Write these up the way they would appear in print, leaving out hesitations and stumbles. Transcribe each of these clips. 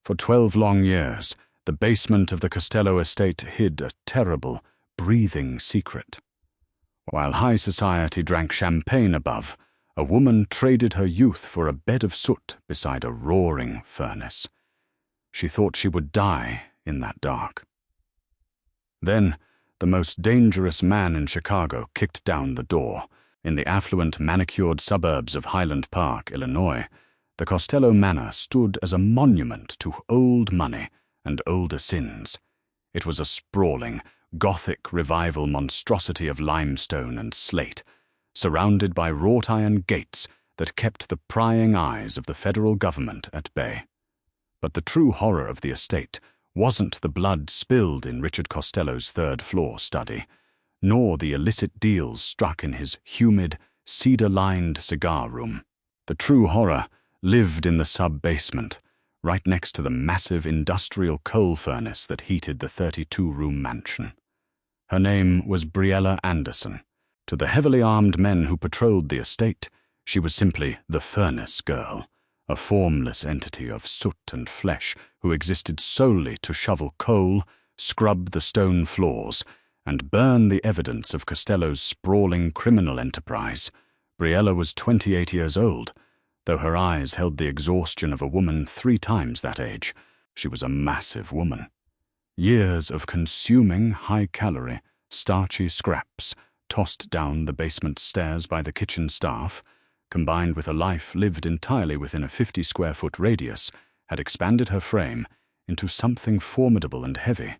For 12 long years, the basement of the Costello estate hid a terrible, breathing secret. While high society drank champagne above, a woman traded her youth for a bed of soot beside a roaring furnace. She thought she would die in that dark. Then, the most dangerous man in Chicago kicked down the door. In the affluent, manicured suburbs of Highland Park, Illinois, the Costello Manor stood as a monument to old money and older sins. It was a sprawling, Gothic revival monstrosity of limestone and slate, surrounded by wrought-iron gates that kept the prying eyes of the federal government at bay. But the true horror of the estate wasn't the blood spilled in Richard Costello's third-floor study, nor the illicit deals struck in his humid, cedar-lined cigar room. The true horror lived in the sub-basement, right next to the massive industrial coal furnace that heated the 32-room mansion. Her name was Briella Anderson. To the heavily armed men who patrolled the estate, she was simply the Furnace Girl, a formless entity of soot and flesh who existed solely to shovel coal, scrub the stone floors, and burn the evidence of Costello's sprawling criminal enterprise. Briella was 28 years old, though her eyes held the exhaustion of a woman 3 times that age. She was a massive woman. Years of consuming high-calorie, starchy scraps tossed down the basement stairs by the kitchen staff, combined with a life lived entirely within a 50-square-foot radius, had expanded her frame into something formidable and heavy.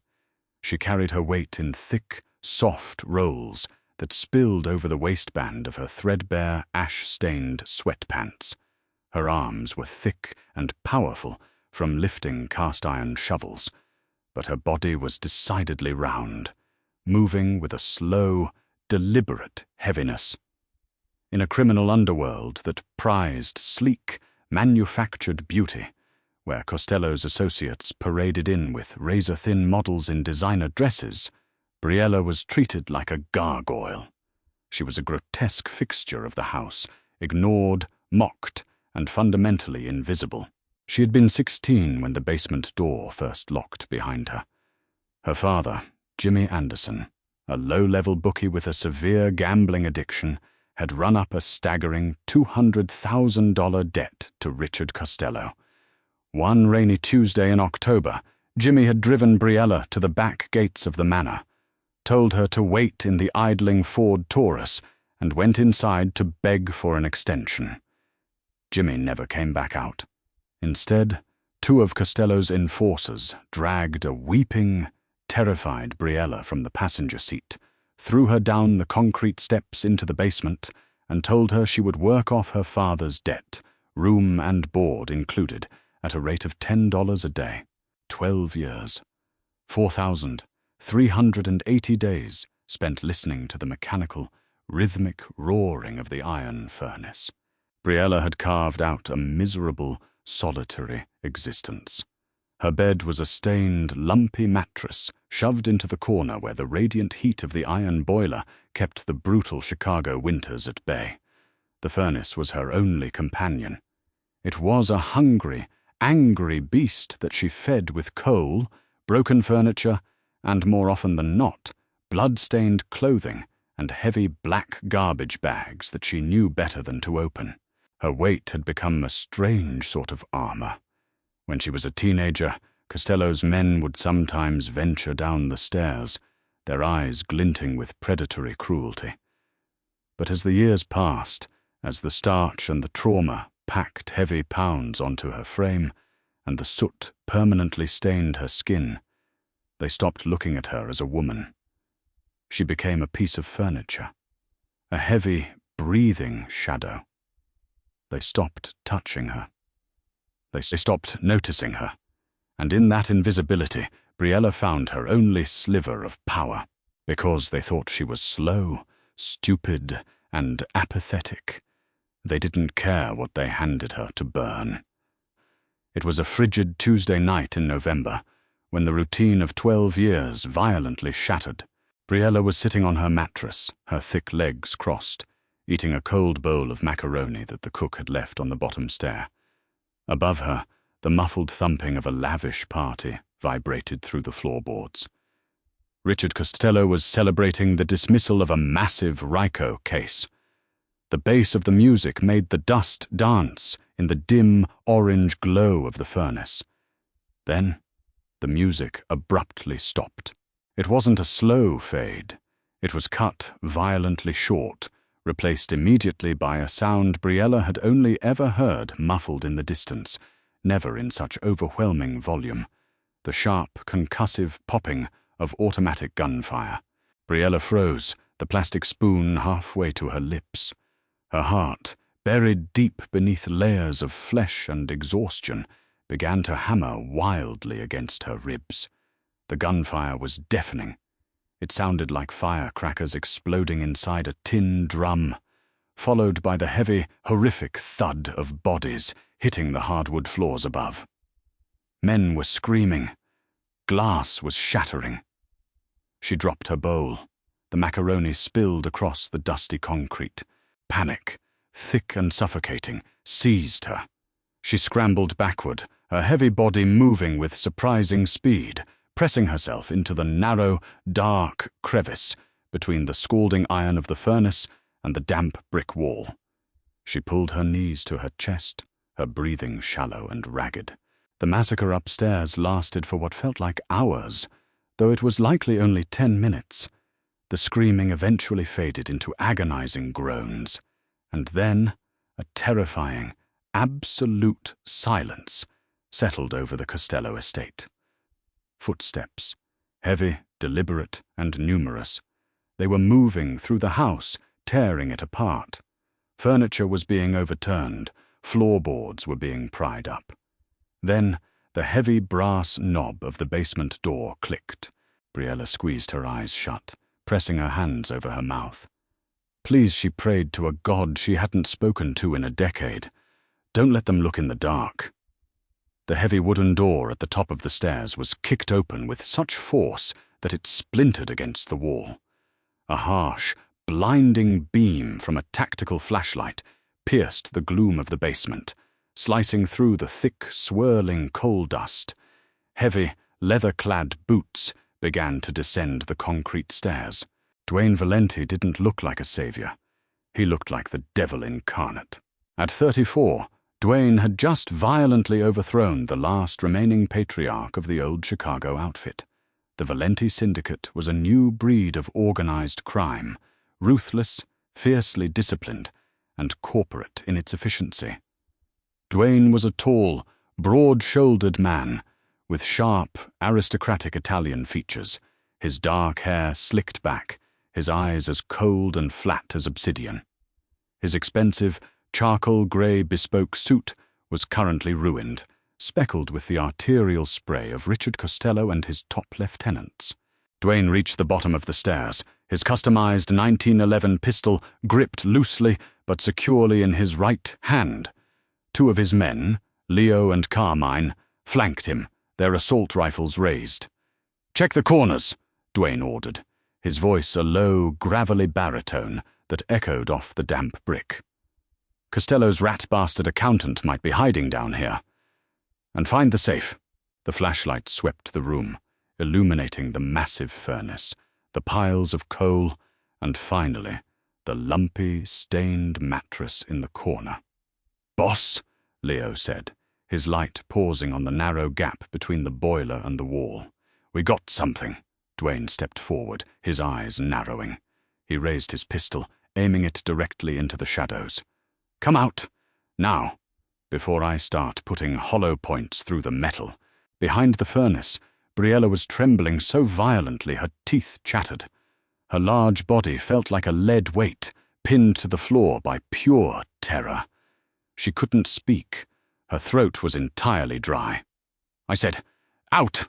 She carried her weight in thick, soft rolls that spilled over the waistband of her threadbare, ash-stained sweatpants. Her arms were thick and powerful from lifting cast-iron shovels, but her body was decidedly round, moving with a slow, deliberate heaviness. In a criminal underworld that prized sleek, manufactured beauty, where Costello's associates paraded in with razor-thin models in designer dresses, Briella was treated like a gargoyle. She was a grotesque fixture of the house, ignored, mocked, and fundamentally invisible. She had been 16 when the basement door first locked behind her. Her father, Jimmy Anderson, a low-level bookie with a severe gambling addiction, had run up a staggering $200,000 debt to Richard Costello. One rainy Tuesday in October, Jimmy had driven Briella to the back gates of the manor, told her to wait in the idling Ford Taurus, and went inside to beg for an extension. Jimmy never came back out. Instead, 2 of Costello's enforcers dragged a weeping, terrified Briella from the passenger seat, threw her down the concrete steps into the basement, and told her she would work off her father's debt, room and board included, at a rate of $10 a day. 12 years. 4,380 days spent listening to the mechanical, rhythmic roaring of the iron furnace. Briella had carved out a miserable, solitary existence. Her bed was a stained, lumpy mattress shoved into the corner where the radiant heat of the iron boiler kept the brutal Chicago winters at bay. The furnace was her only companion. It was a hungry, angry beast that she fed with coal, broken furniture, and more often than not, blood-stained clothing and heavy black garbage bags that she knew better than to open. Her weight had become a strange sort of armor. When she was a teenager, Costello's men would sometimes venture down the stairs, their eyes glinting with predatory cruelty. But as the years passed, as the starch and the trauma packed heavy pounds onto her frame, and the soot permanently stained her skin, they stopped looking at her as a woman. She became a piece of furniture, a heavy, breathing shadow. They stopped touching her. They stopped noticing her, and in that invisibility, Briella found her only sliver of power, because they thought she was slow, stupid, and apathetic. They didn't care what they handed her to burn. It was a frigid Tuesday night in November, when the routine of 12 years violently shattered. Briella was sitting on her mattress, her thick legs crossed, eating a cold bowl of macaroni that the cook had left on the bottom stair. Above her, The muffled thumping of a lavish party vibrated through the floorboards. Richard Costello was celebrating the dismissal of a massive RICO case. The bass of the music made the dust dance in the dim orange glow of the furnace. Then, the music abruptly stopped. It wasn't a slow fade. It was cut violently short, replaced immediately by a sound Briella had only ever heard muffled in the distance, never in such overwhelming volume. The sharp, concussive popping of automatic gunfire. Briella froze, the plastic spoon halfway to her lips. Her heart, buried deep beneath layers of flesh and exhaustion, began to hammer wildly against her ribs. The gunfire was deafening. It sounded like firecrackers exploding inside a tin drum, followed by the heavy, horrific thud of bodies hitting the hardwood floors above. Men were screaming. Glass was shattering. She dropped her bowl. The macaroni spilled across the dusty concrete. Panic, thick and suffocating, seized her. She scrambled backward, her heavy body moving with surprising speed, pressing herself into the narrow, dark crevice between the scalding iron of the furnace and the damp brick wall. She pulled her knees to her chest, her breathing shallow and ragged. The massacre upstairs lasted for what felt like hours, though it was likely only 10 minutes. The screaming eventually faded into agonizing groans, and then a terrifying, absolute silence settled over the Costello estate. Footsteps, heavy, deliberate, and numerous. They were moving through the house, tearing it apart. Furniture was being overturned, floorboards were being pried up. Then the heavy brass knob of the basement door clicked. Briella squeezed her eyes shut, pressing her hands over her mouth. Please, she prayed to a god she hadn't spoken to in a decade. Don't let them look in the dark. The heavy wooden door at the top of the stairs was kicked open with such force that it splintered against the wall. A harsh, blinding beam from a tactical flashlight pierced the gloom of the basement, slicing through the thick, swirling coal dust. Heavy, leather-clad boots began to descend the concrete stairs. Duane Valenti didn't look like a savior. He looked like the devil incarnate. At 34, Duane had just violently overthrown the last remaining patriarch of the old Chicago outfit. The Valenti Syndicate was a new breed of organized crime, ruthless, fiercely disciplined, and corporate in its efficiency. Duane was a tall, broad-shouldered man, with sharp, aristocratic Italian features, his dark hair slicked back, his eyes as cold and flat as obsidian. His expensive, charcoal-grey bespoke suit was currently ruined, speckled with the arterial spray of Richard Costello and his top lieutenants. Duane reached the bottom of the stairs, his customized 1911 pistol gripped loosely but securely in his right hand. Two of his men, Leo and Carmine, flanked him, their assault rifles raised. "Check the corners," Duane ordered, his voice a low, gravelly baritone that echoed off the damp brick. Costello's rat-bastard accountant might be hiding down here. "And find the safe." The flashlight swept the room, illuminating the massive furnace, the piles of coal, and finally, the lumpy, stained mattress in the corner. "Boss," Leo said, his light pausing on the narrow gap between the boiler and the wall. "We got something." Duane stepped forward, his eyes narrowing. He raised his pistol, aiming it directly into the shadows. "Come out, now, before I start putting hollow points through the metal." Behind the furnace, Briella was trembling so violently her teeth chattered. Her large body felt like a lead weight, pinned to the floor by pure terror. She couldn't speak. Her throat was entirely dry. "I said, out!"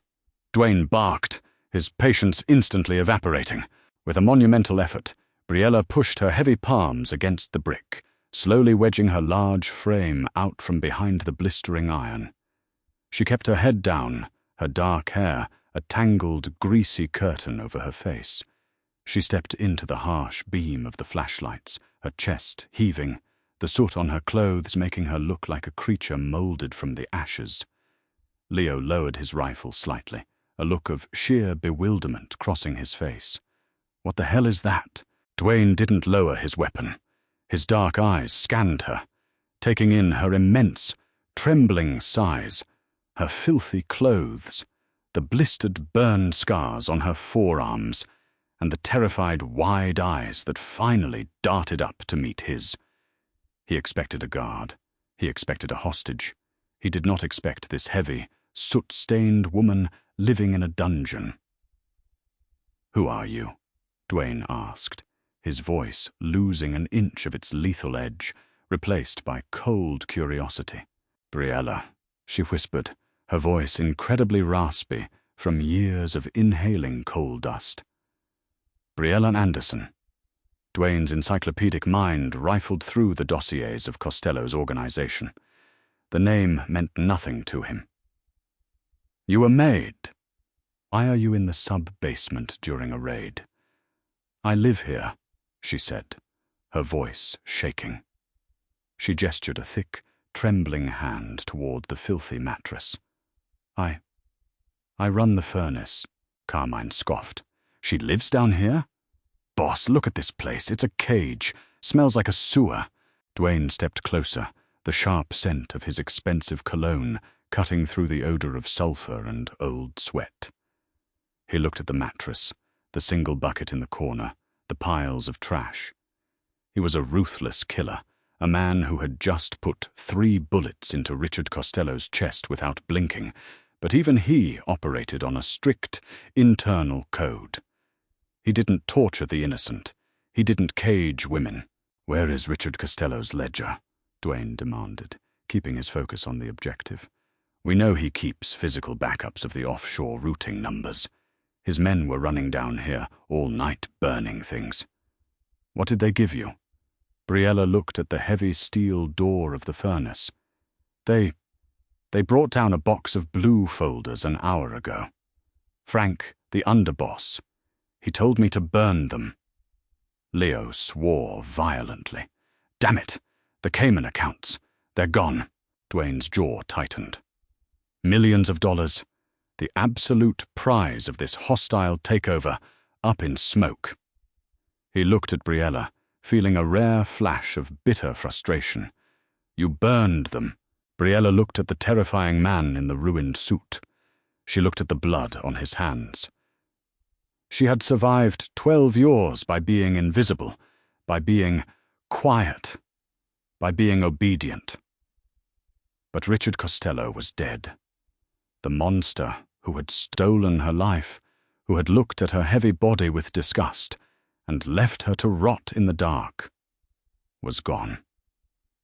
Duane barked, his patience instantly evaporating. With a monumental effort, Briella pushed her heavy palms against the brick, slowly wedging her large frame out from behind the blistering iron. She kept her head down, her dark hair a tangled, greasy curtain over her face. She stepped into the harsh beam of the flashlights, her chest heaving, the soot on her clothes making her look like a creature molded from the ashes. Leo lowered his rifle slightly, a look of sheer bewilderment crossing his face. What the hell is that? Dwayne didn't lower his weapon. His dark eyes scanned her, taking in her immense, trembling size, her filthy clothes, the blistered burn scars on her forearms, and the terrified wide eyes that finally darted up to meet his. He expected a guard. He expected a hostage. He did not expect this heavy, soot-stained woman living in a dungeon. "Who are you?" Dwayne asked, his voice losing an inch of its lethal edge, replaced by cold curiosity. "Briella," she whispered, her voice incredibly raspy from years of inhaling coal dust. "Briella Anderson." Dwayne's encyclopedic mind rifled through the dossiers of Costello's organization. The name meant nothing to him. "You were Maid. Why are you in the sub-basement during a raid?" "I live here," she said, her voice shaking. She gestured a thick, trembling hand toward the filthy mattress. I run the furnace," Carmine scoffed. "She lives down here? Boss, look at this place. It's a cage. Smells like a sewer." Dwayne stepped closer, the sharp scent of his expensive cologne cutting through the odor of sulfur and old sweat. He looked at the mattress, the single bucket in the corner, the piles of trash. He was a ruthless killer, a man who had just put 3 bullets into Richard Costello's chest without blinking, but even he operated on a strict, internal code. He didn't torture the innocent. He didn't cage women. "Where is Richard Costello's ledger?" Dwayne demanded, keeping his focus on the objective. "We know he keeps physical backups of the offshore routing numbers. His men were running down here all night burning things." "What did they give you?" Briella looked at the heavy steel door of the furnace. They brought down a box of blue folders an hour ago. Frank, the underboss. He told me to burn them." Leo swore violently. "Damn it! The Cayman accounts. They're gone." Dwayne's jaw tightened. Millions of dollars, the absolute prize of this hostile takeover, up in smoke. He looked at Briella, feeling a rare flash of bitter frustration. "You burned them." Briella looked at the terrifying man in the ruined suit. She looked at the blood on his hands. She had survived 12 years by being invisible, by being quiet, by being obedient. But Richard Costello was dead. The monster who had stolen her life, who had looked at her heavy body with disgust and left her to rot in the dark, was gone.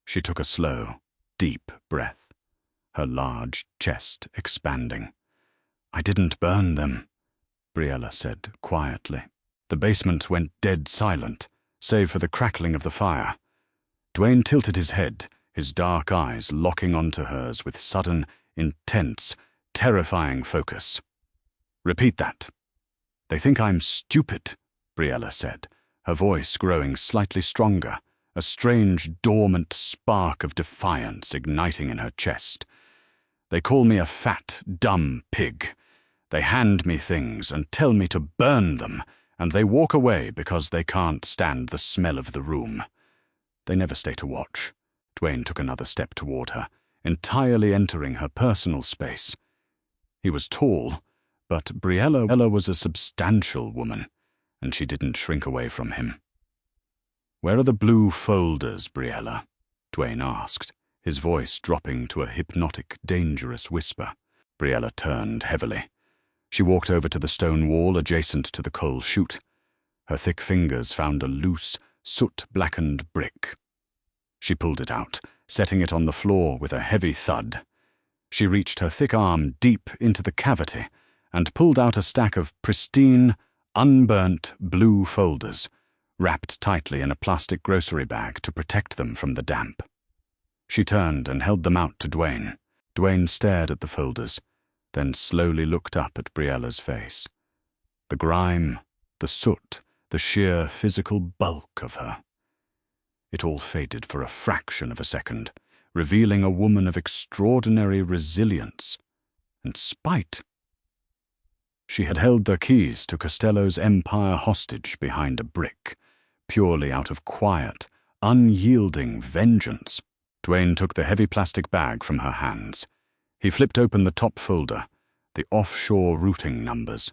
She took a slow, deep breath, her large chest expanding. "I didn't burn them," Briella said quietly. The basement went dead silent, save for the crackling of the fire. Dwayne tilted his head, his dark eyes locking onto hers with sudden, intense, terrifying focus. "Repeat that." "They think I'm stupid," Briella said, her voice growing slightly stronger, a strange, dormant spark of defiance igniting in her chest. "They call me a fat, dumb pig. They hand me things and tell me to burn them, and they walk away because they can't stand the smell of the room. They never stay to watch." Dwayne took another step toward her, entirely entering her personal space. He was tall, but Briella was a substantial woman, and she didn't shrink away from him. "Where are the blue folders, Briella?" Dwayne asked, his voice dropping to a hypnotic, dangerous whisper. Briella turned heavily. She walked over to the stone wall adjacent to the coal chute. Her thick fingers found a loose, soot-blackened brick. She pulled it out, setting it on the floor with a heavy thud. She reached her thick arm deep into the cavity and pulled out a stack of pristine, unburnt blue folders, wrapped tightly in a plastic grocery bag to protect them from the damp. She turned and held them out to Dwayne. Dwayne stared at the folders, then slowly looked up at Briella's face. The grime, the soot, the sheer physical bulk of her. It all faded for a fraction of a second, revealing a woman of extraordinary resilience and spite. She had held the keys to Costello's empire hostage behind a brick, purely out of quiet, unyielding vengeance. Duane took the heavy plastic bag from her hands. He flipped open the top folder, the offshore routing numbers,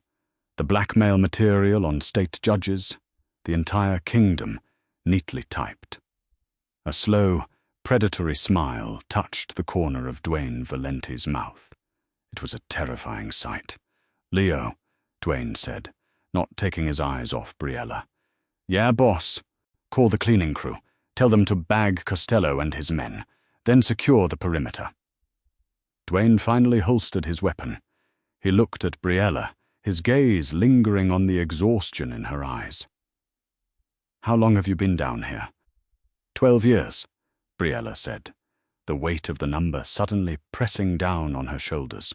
the blackmail material on state judges, the entire kingdom, neatly typed. A slow, predatory smile touched the corner of Duane Valenti's mouth. It was a terrifying sight. "Leo," Duane said, not taking his eyes off Briella. "Yeah, boss. Call the cleaning crew. Tell them to bag Costello and his men, then secure the perimeter." Duane finally holstered his weapon. He looked at Briella, his gaze lingering on the exhaustion in her eyes. "How long have you been down here?" 12 years, Briella said, the weight of the number suddenly pressing down on her shoulders.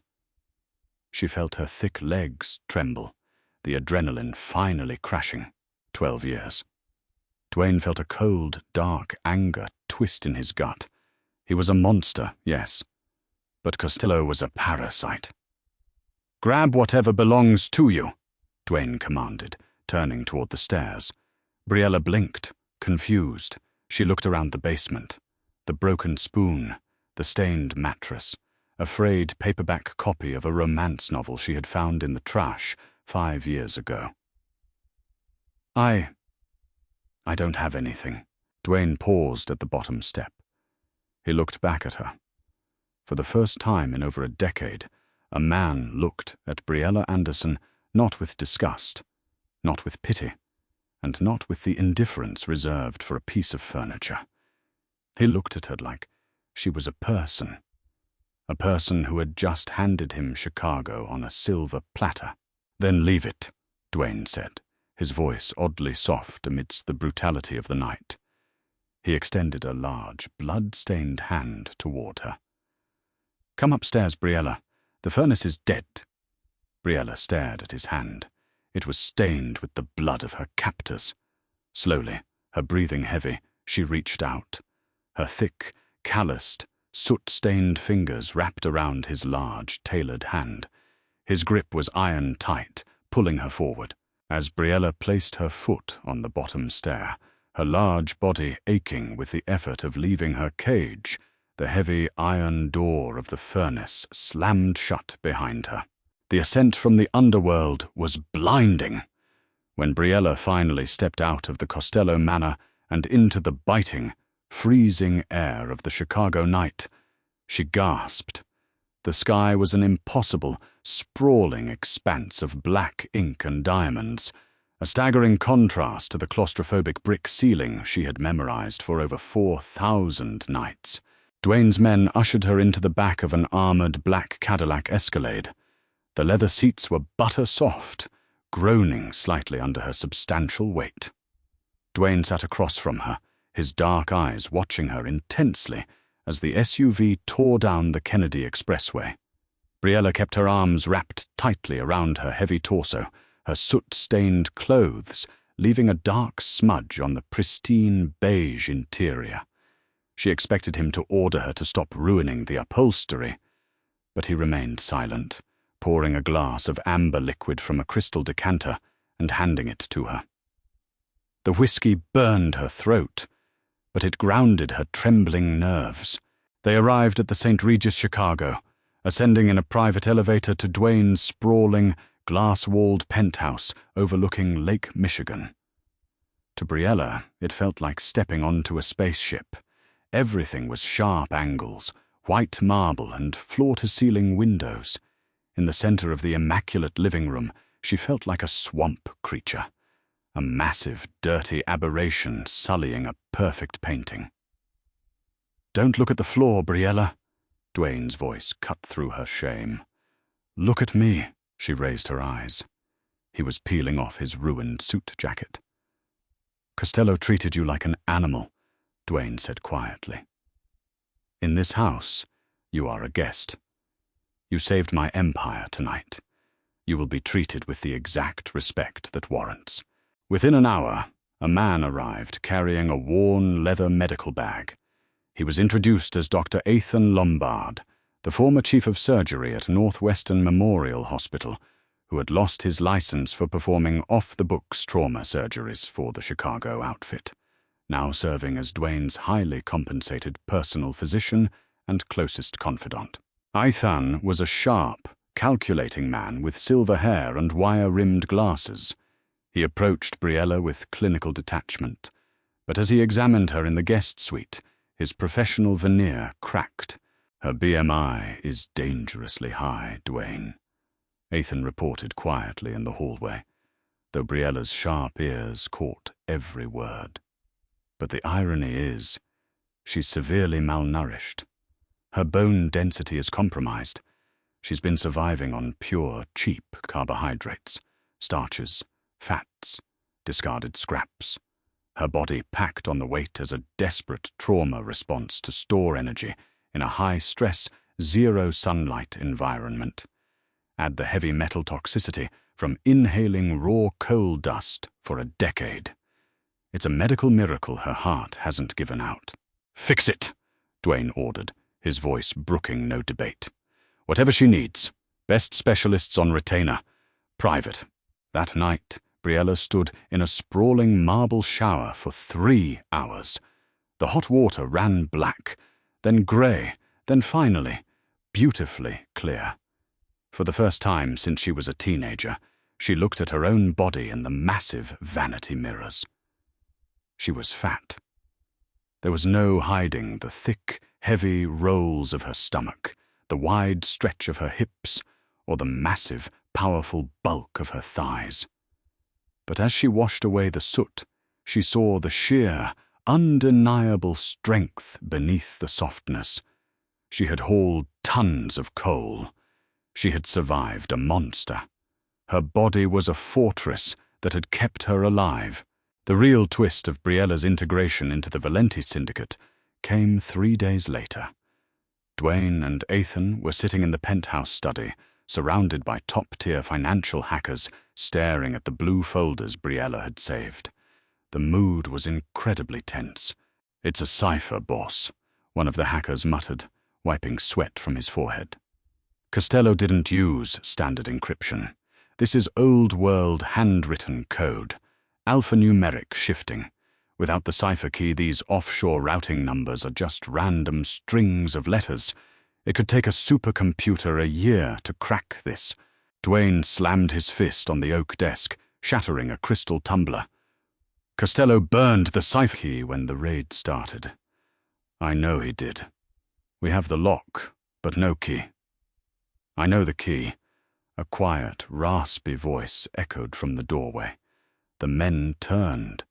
She felt her thick legs tremble, the adrenaline finally crashing. 12 years. Duane felt a cold, dark anger twist in his gut. He was a monster, yes, but Costello was a parasite. "Grab whatever belongs to you," Duane commanded, turning toward the stairs. Briella blinked, confused. She looked around the basement. The broken spoon, the stained mattress, a frayed paperback copy of a romance novel she had found in the trash 5 years ago. I don't have anything." Duane paused at the bottom step. He looked back at her. For the first time in over a decade, a man looked at Briella Anderson not with disgust, not with pity, and not with the indifference reserved for a piece of furniture. He looked at her like she was a person who had just handed him Chicago on a silver platter. "Then leave it," Duane said, his voice oddly soft amidst the brutality of the night. He extended a large, blood-stained hand toward her. "Come upstairs, Briella. The furnace is dead." Briella stared at his hand. It was stained with the blood of her captors. Slowly, her breathing heavy, she reached out. Her thick, calloused, soot-stained fingers wrapped around his large, tailored hand. His grip was iron-tight, pulling her forward. As Briella placed her foot on the bottom stair, her large body aching with the effort of leaving her cage, the heavy iron door of the furnace slammed shut behind her. The ascent from the underworld was blinding. When Briella finally stepped out of the Costello manor and into the biting, freezing air of the Chicago night, she gasped. The sky was an impossible, sprawling expanse of black ink and diamonds, a staggering contrast to the claustrophobic brick ceiling she had memorized for over 4,000 nights. Duane's men ushered her into the back of an armored black Cadillac Escalade. The leather seats were butter-soft, groaning slightly under her substantial weight. Duane sat across from her, his dark eyes watching her intensely as the SUV tore down the Kennedy Expressway. Briella kept her arms wrapped tightly around her heavy torso, her soot-stained clothes leaving a dark smudge on the pristine beige interior. She expected him to order her to stop ruining the upholstery, but he remained silent, pouring a glass of amber liquid from a crystal decanter and handing it to her. The whiskey burned her throat, but it grounded her trembling nerves. They arrived at the St. Regis Chicago, ascending in a private elevator to Duane's sprawling, glass-walled penthouse overlooking Lake Michigan. To Briella, it felt like stepping onto a spaceship. Everything was sharp angles, white marble and floor-to-ceiling windows. In the center of the immaculate living room, she felt like a swamp creature, a massive, dirty aberration sullying a perfect painting. "Don't look at the floor, Briella," Duane's voice cut through her shame. "Look at me." She raised her eyes. He was peeling off his ruined suit jacket. "Costello treated you like an animal," Duane said quietly. "In this house, you are a guest. You saved my empire tonight. You will be treated with the exact respect that warrants." Within an hour, a man arrived carrying a worn leather medical bag. He was introduced as Dr. Ethan Lombard, the former chief of surgery at Northwestern Memorial Hospital, who had lost his license for performing off-the-books trauma surgeries for the Chicago outfit, now serving as Dwayne's highly compensated personal physician and closest confidant. Ethan was a sharp, calculating man with silver hair and wire-rimmed glasses. He approached Briella with clinical detachment, but as he examined her in the guest suite, his professional veneer cracked. "Her BMI is dangerously high, Dwayne," Ethan reported quietly in the hallway, though Briella's sharp ears caught every word. "But the irony is, she's severely malnourished. Her bone density is compromised. She's been surviving on pure, cheap carbohydrates, starches, fats, discarded scraps. Her body packed on the weight as a desperate trauma response to store energy in a high-stress, zero-sunlight environment. Add the heavy metal toxicity from inhaling raw coal dust for a decade. It's a medical miracle her heart hasn't given out." "Fix it," Dwayne ordered, his voice brooking no debate. "Whatever she needs. Best specialists on retainer. Private." That night, Briella stood in a sprawling marble shower for 3 hours. The hot water ran black, then grey, then finally, beautifully clear. For the first time since she was a teenager, she looked at her own body in the massive vanity mirrors. She was fat. There was no hiding the thick, heavy rolls of her stomach, the wide stretch of her hips, or the massive, powerful bulk of her thighs. But as she washed away the soot, she saw the sheer, undeniable strength beneath the softness. She had hauled tons of coal. She had survived a monster. Her body was a fortress that had kept her alive. The real twist of Briella's integration into the Valenti syndicate came 3 days later. Dwayne and Ethan were sitting in the penthouse study, surrounded by top-tier financial hackers staring at the blue folders Briella had saved. The mood was incredibly tense. "It's a cipher, boss," one of the hackers muttered, wiping sweat from his forehead. "Costello didn't use standard encryption. This is old-world handwritten code, alphanumeric shifting. Without the cipher key, these offshore routing numbers are just random strings of letters. It could take a supercomputer a year to crack this." Dwayne slammed his fist on the oak desk, shattering a crystal tumbler. "Costello burned the cipher key when the raid started." "I know he did. We have the lock, but no key." "I know the key." A quiet, raspy voice echoed from the doorway. The men turned.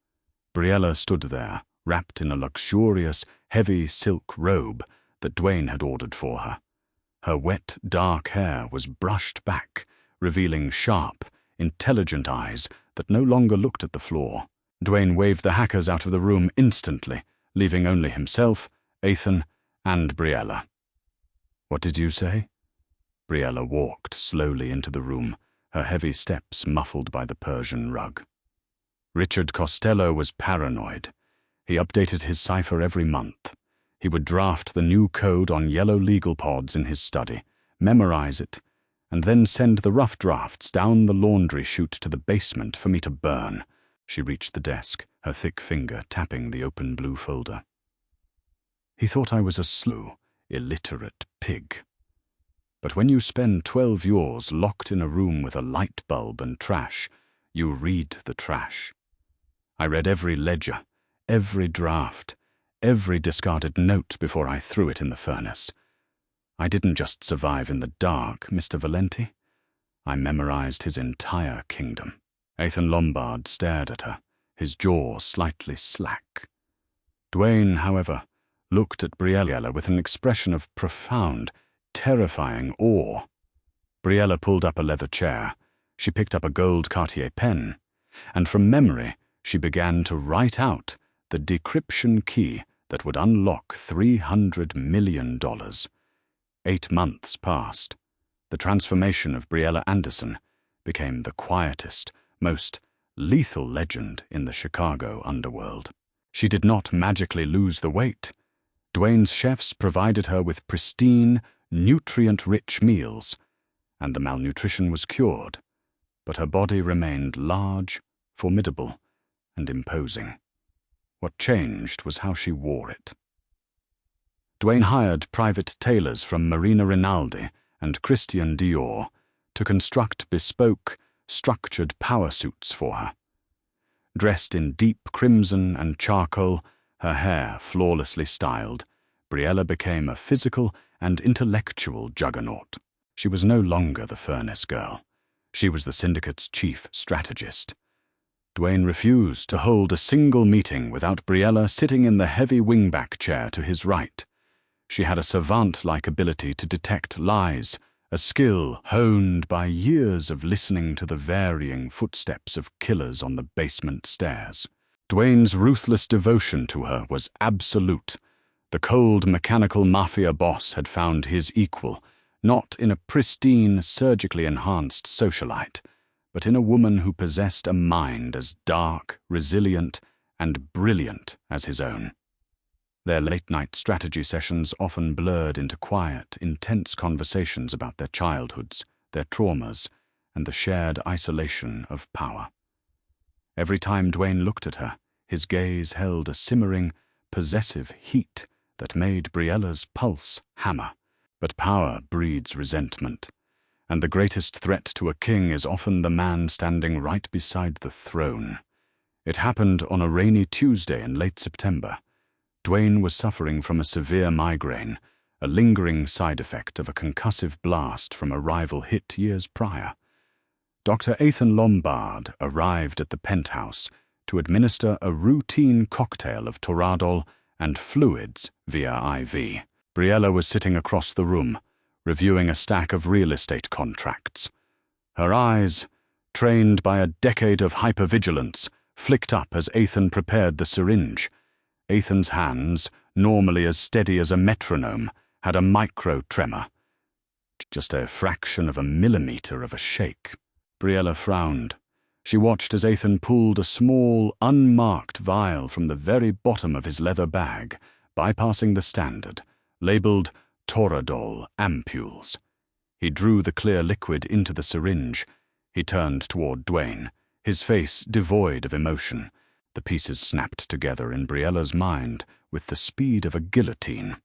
Briella stood there, wrapped in a luxurious, heavy silk robe that Dwayne had ordered for her. Her wet, dark hair was brushed back, revealing sharp, intelligent eyes that no longer looked at the floor. Dwayne waved the hackers out of the room instantly, leaving only himself, Ethan, and Briella. "What did you say?" Briella walked slowly into the room, her heavy steps muffled by the Persian rug. Richard Costello was paranoid. He updated his cipher every month. He would draft the new code on yellow legal pods in his study, memorize it, and then send the rough drafts down the laundry chute to the basement for me to burn. She reached the desk, her thick finger tapping the open blue folder. "He thought I was a slow, illiterate pig. But when you spend 12 years locked in a room with a light bulb and trash, you read the trash. I read every ledger, every draft, every discarded note before I threw it in the furnace. I didn't just survive in the dark, Mr. Valenti. I memorized his entire kingdom." Ethan Lombard stared at her, his jaw slightly slack. Dwayne, however, looked at Briella with an expression of profound, terrifying awe. Briella pulled up a leather chair. She picked up a gold Cartier pen, and from memory she began to write out the decryption key that would unlock $300 million. 8 months passed. The transformation of Briella Anderson became the quietest, most lethal legend in the Chicago underworld. She did not magically lose the weight. Dwayne's chefs provided her with pristine, nutrient-rich meals, and the malnutrition was cured, but her body remained large, formidable, and imposing. What changed was how she wore it. Duane hired private tailors from Marina Rinaldi and Christian Dior to construct bespoke, structured power suits for her. Dressed in deep crimson and charcoal, her hair flawlessly styled, Briella became a physical and intellectual juggernaut. She was no longer the furnace girl. She was the syndicate's chief strategist. Duane refused to hold a single meeting without Briella sitting in the heavy wingback chair to his right. She had a savant-like ability to detect lies, a skill honed by years of listening to the varying footsteps of killers on the basement stairs. Duane's ruthless devotion to her was absolute. The cold, mechanical Mafia boss had found his equal, not in a pristine, surgically enhanced socialite, but in a woman who possessed a mind as dark, resilient, and brilliant as his own. Their late-night strategy sessions often blurred into quiet, intense conversations about their childhoods, their traumas, and the shared isolation of power. Every time Duane looked at her, his gaze held a simmering, possessive heat that made Briella's pulse hammer. But power breeds resentment, and the greatest threat to a king is often the man standing right beside the throne. It happened on a rainy Tuesday in late September. Duane was suffering from a severe migraine, a lingering side effect of a concussive blast from a rival hit years prior. Dr. Ethan Lombard arrived at the penthouse to administer a routine cocktail of Toradol and fluids via IV. Briella was sitting across the room, reviewing a stack of real estate contracts. Her eyes, trained by a decade of hypervigilance, flicked up as Ethan prepared the syringe. Ethan's hands, normally as steady as a metronome, had a micro-tremor. Just a fraction of a millimeter of a shake. Briella frowned. She watched as Ethan pulled a small, unmarked vial from the very bottom of his leather bag, bypassing the standard, labeled Toradol ampules. He drew the clear liquid into the syringe. He turned toward Duane, his face devoid of emotion. The pieces snapped together in Briella's mind with the speed of a guillotine.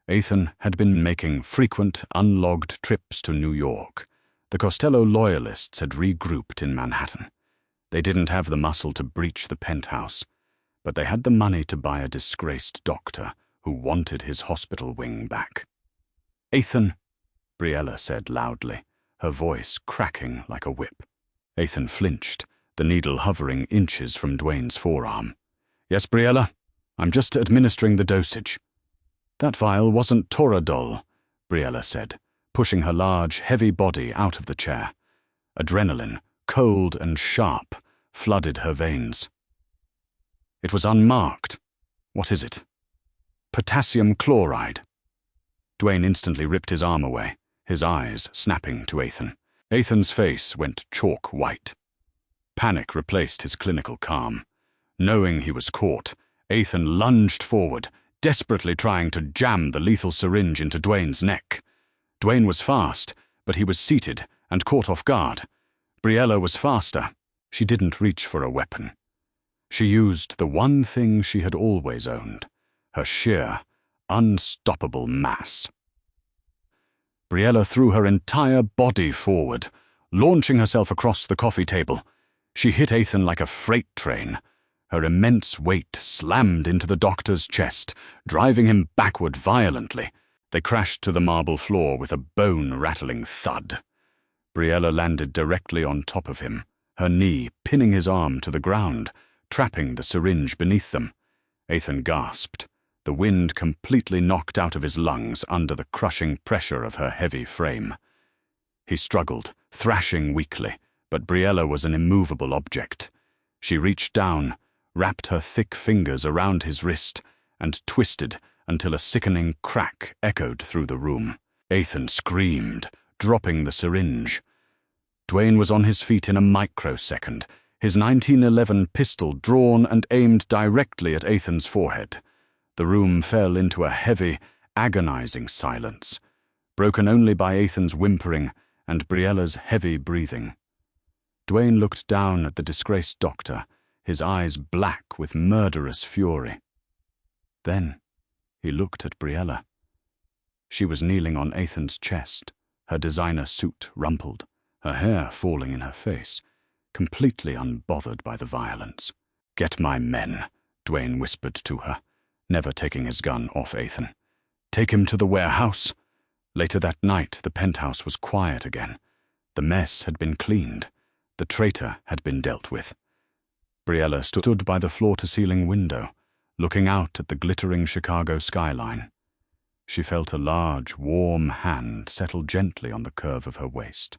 Ethan had been making frequent, unlogged trips to New York. The Costello loyalists had regrouped in Manhattan. They didn't have the muscle to breach the penthouse, but they had the money to buy a disgraced doctor who wanted his hospital wing back. "Ethan," Briella said loudly, her voice cracking like a whip. Ethan flinched, the needle hovering inches from Duane's forearm. "Yes, Briella? I'm just administering the dosage." "That vial wasn't Toradol," Briella said, pushing her large, heavy body out of the chair. Adrenaline, cold and sharp, flooded her veins. "It was unmarked. What is it?" "Potassium chloride." Duane instantly ripped his arm away, his eyes snapping to Ethan. Ethan's face went chalk white. Panic replaced his clinical calm. Knowing he was caught, Ethan lunged forward, desperately trying to jam the lethal syringe into Duane's neck. Duane was fast, but he was seated and caught off guard. Briella was faster. She didn't reach for a weapon. She used the one thing she had always owned, her sheer, unstoppable mass. Briella threw her entire body forward, launching herself across the coffee table. She hit Ethan like a freight train. Her immense weight slammed into the doctor's chest, driving him backward violently. They crashed to the marble floor with a bone-rattling thud. Briella landed directly on top of him, her knee pinning his arm to the ground, trapping the syringe beneath them. Ethan gasped, the wind completely knocked out of his lungs under the crushing pressure of her heavy frame. He struggled, thrashing weakly, but Briella was an immovable object. She reached down, wrapped her thick fingers around his wrist, and twisted until a sickening crack echoed through the room. Ethan screamed, dropping the syringe. Duane was on his feet in a microsecond, his 1911 pistol drawn and aimed directly at Ethan's forehead. The room fell into a heavy, agonizing silence. broken only by Ethan's whimpering and Briella's heavy breathing. Dwayne looked down at the disgraced doctor, his eyes black with murderous fury. Then he looked at Briella. She was kneeling on Ethan's chest, her designer suit rumpled, her hair falling in her face, completely unbothered by the violence. "Get my men," Dwayne whispered to her, never taking his gun off Ethan. "Take him to the warehouse." Later that night, the penthouse was quiet again. The mess had been cleaned. The traitor had been dealt with. Briella stood by the floor-to-ceiling window, looking out at the glittering Chicago skyline. She felt a large, warm hand settle gently on the curve of her waist.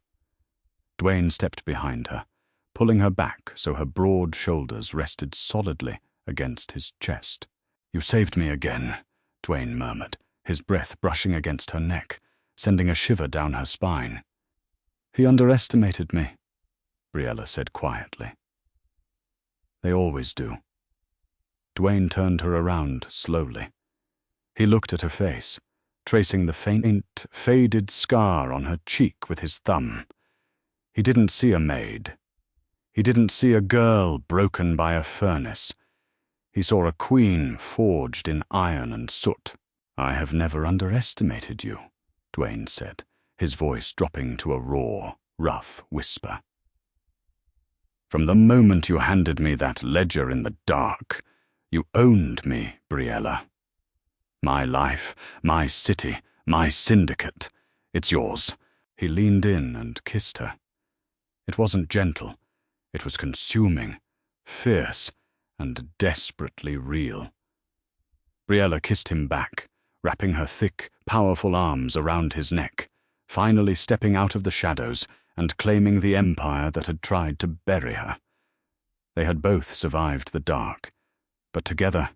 Dwayne stepped behind her, pulling her back so her broad shoulders rested solidly against his chest. "You saved me again," Dwayne murmured, his breath brushing against her neck, sending a shiver down her spine. "He underestimated me," Briella said quietly. "They always do." Dwayne turned her around slowly. He looked at her face, tracing the faint, faded scar on her cheek with his thumb. He didn't see a maid. He didn't see a girl broken by a furnace. He saw a queen forged in iron and soot. "I have never underestimated you," Dwayne said, his voice dropping to a raw, rough whisper. "From the moment you handed me that ledger in the dark, you owned me, Briella. My life, my city, my syndicate. It's yours." He leaned in and kissed her. It wasn't gentle. It was consuming, fierce, and desperately real. Briella kissed him back, wrapping her thick, powerful arms around his neck, finally stepping out of the shadows and claiming the empire that had tried to bury her. They had both survived the dark, but together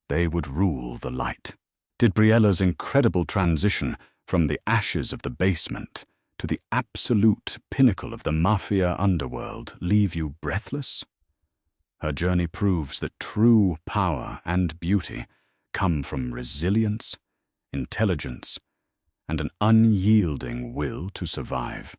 they would rule the light. Did Briella's incredible transition from the ashes of the basement to the absolute pinnacle of the Mafia underworld leave you breathless? Her journey proves that true power and beauty come from resilience, intelligence, and an unyielding will to survive.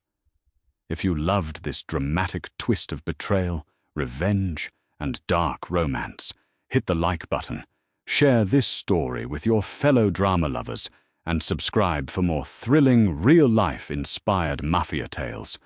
If you loved this dramatic twist of betrayal, revenge, and dark romance, hit the like button, share this story with your fellow drama lovers, and subscribe for more thrilling, real-life inspired Mafia tales.